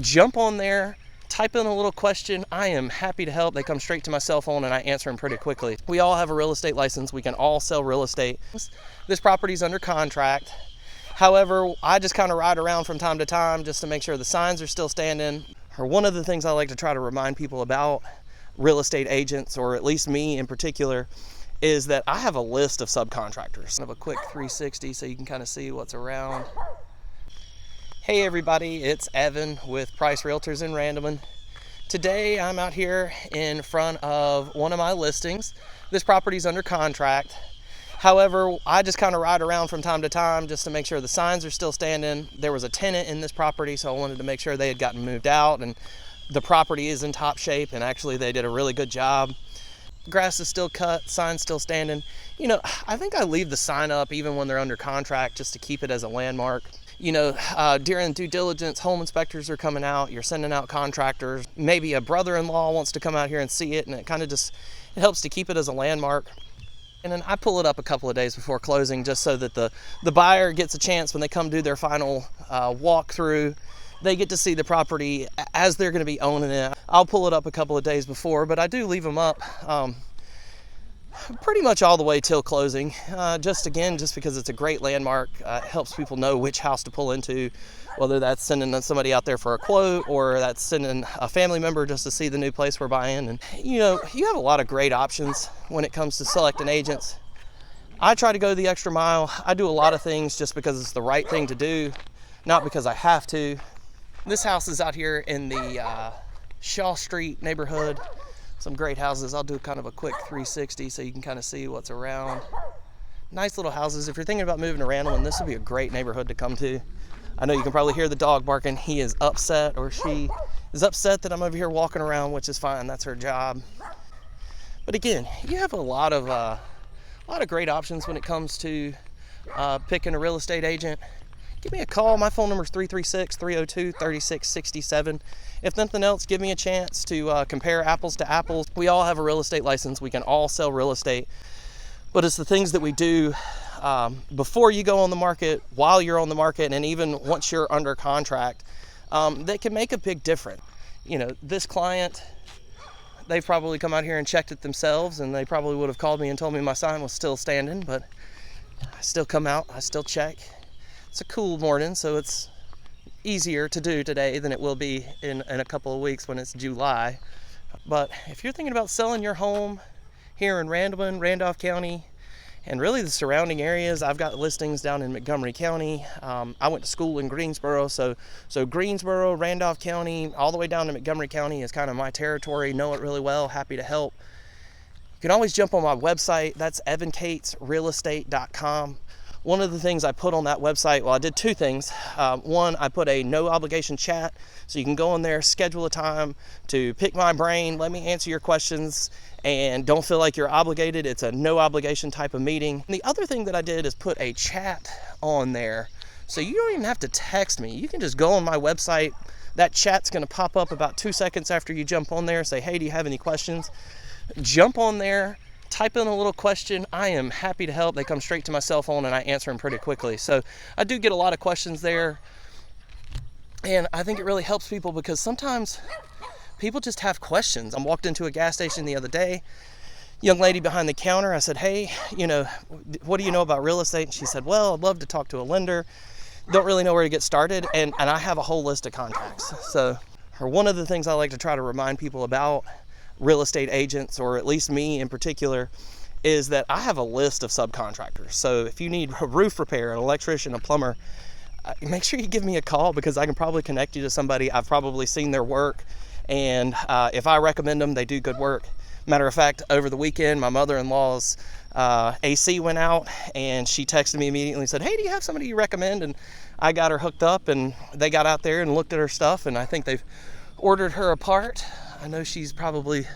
jump on there, type in a little question. I am happy to help. They come straight to my cell phone and I answer them pretty quickly. We all have a real estate license. We can all sell real estate. This property's under contract. However, I just kind of ride around from time to time just to make sure the signs are still standing. Or one of the things I like to try to remind people about real estate agents, or at least me in particular, is that I have a list of subcontractors. I have a quick 360 so you can kind of see what's around. Hey everybody, it's Evan with Price Realtors in Randleman. Today I'm out here in front of one of my listings. This property's under contract. However, I just kind of ride around from time to time just to make sure the signs are still standing. There was a tenant in this property, so I wanted to make sure they had gotten moved out and the property is in top shape, and actually they did a really good job. Grass is still cut, sign's still standing. You know, I think I leave the sign up even when they're under contract just to keep it as a landmark. You know, during due diligence, home inspectors are coming out, you're sending out contractors, maybe a brother-in-law wants to come out here and see it, and it kind of just, it helps to keep it as a landmark. And then I pull it up a couple of days before closing just so that the buyer gets a chance when they come do their final walkthrough. They get to see the property as they're going to be owning it. I'll pull it up a couple of days before, but I do leave them up pretty much all the way till closing. Just because it's a great landmark, it helps people know which house to pull into, whether that's sending somebody out there for a quote or that's sending a family member just to see the new place we're buying. And you know, you have a lot of great options when it comes to selecting agents. I try to go the extra mile. I do a lot of things just because it's the right thing to do, not because I have to. This house is out here in the Shaw Street neighborhood. Some great houses. I'll do kind of a quick 360 so you can kind of see what's around. Nice little houses. If you're thinking about moving to Randleman, this would be a great neighborhood to come to. I know you can probably hear the dog barking. He is upset, or she is upset that I'm over here walking around, which is fine. That's her job. But again, you have a lot of great options when it comes to picking a real estate agent. Give me a call. My phone number is 336-302-3667. If nothing else, give me a chance to compare apples to apples. We all have a real estate license. We can all sell real estate. But it's the things that we do before you go on the market, while you're on the market, and even once you're under contract that can make a big difference. You know, this client, they've probably come out here and checked it themselves, and they probably would have called me and told me my sign was still standing, but I still come out, I still check. It's a cool morning, so it's easier to do today than it will be in a couple of weeks when it's July. But if you're thinking about selling your home here in Randleman, Randolph County, and really the surrounding areas, I've got listings down in Montgomery County. I went to school in Greensboro, so Greensboro, Randolph County, all the way down to Montgomery County is kind of my territory. Know it really well, happy to help. You can always jump on my website. That's evancatesrealestate.com. One of the things I put on that website, well, I did two things. One, I put a no obligation chat, so you can go in there, schedule a time to pick my brain, let me answer your questions, and don't feel like you're obligated. It's a no obligation type of meeting. And the other thing that I did is put a chat on there, so you don't even have to text me. You can just go on my website. That chat's gonna pop up about 2 seconds after you jump on there. Say, hey, do you have any questions? Jump on there, type in a little question. I am happy to help. They come straight to my cell phone and I answer them pretty quickly. So I do get a lot of questions there. And I think it really helps people because sometimes people just have questions. I walked into a gas station the other day, young lady behind the counter. I said, hey, you know, what do you know about real estate? And she said, well, I'd love to talk to a lender. Don't really know where to get started. And I have a whole list of contacts. So one of the things I like to try to remind people about real estate agents, or at least me in particular, is that I have a list of subcontractors. So if you need a roof repair, an electrician, a plumber, make sure you give me a call because I can probably connect you to somebody. I've probably seen their work, and if I recommend them, they do good work. Matter of fact, over the weekend, my mother-in-law's AC went out, and she texted me immediately and said, hey, do you have somebody you recommend? And I got her hooked up, and they got out there and looked at her stuff, and I think they've ordered her a part. I know she's probably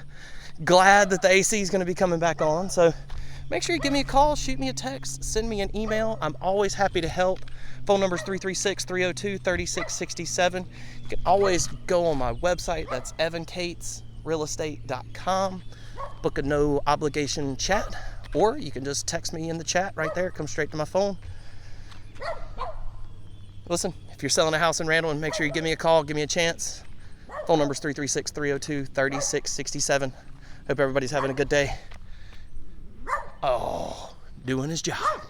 glad that the AC is going to be coming back on. So make sure you give me a call, shoot me a text, send me an email. I'm always happy to help. Phone number is 336-302-3667. You can always go on my website. That's evancatesrealestate.com. Book a no obligation chat, or you can just text me in the chat right there. It comes straight to my phone. Listen, if If you're selling a house in Randleman, make sure you give me a call, give me a chance. Phone number is 336-302-3667. Hope everybody's having a good day. Oh, doing his job.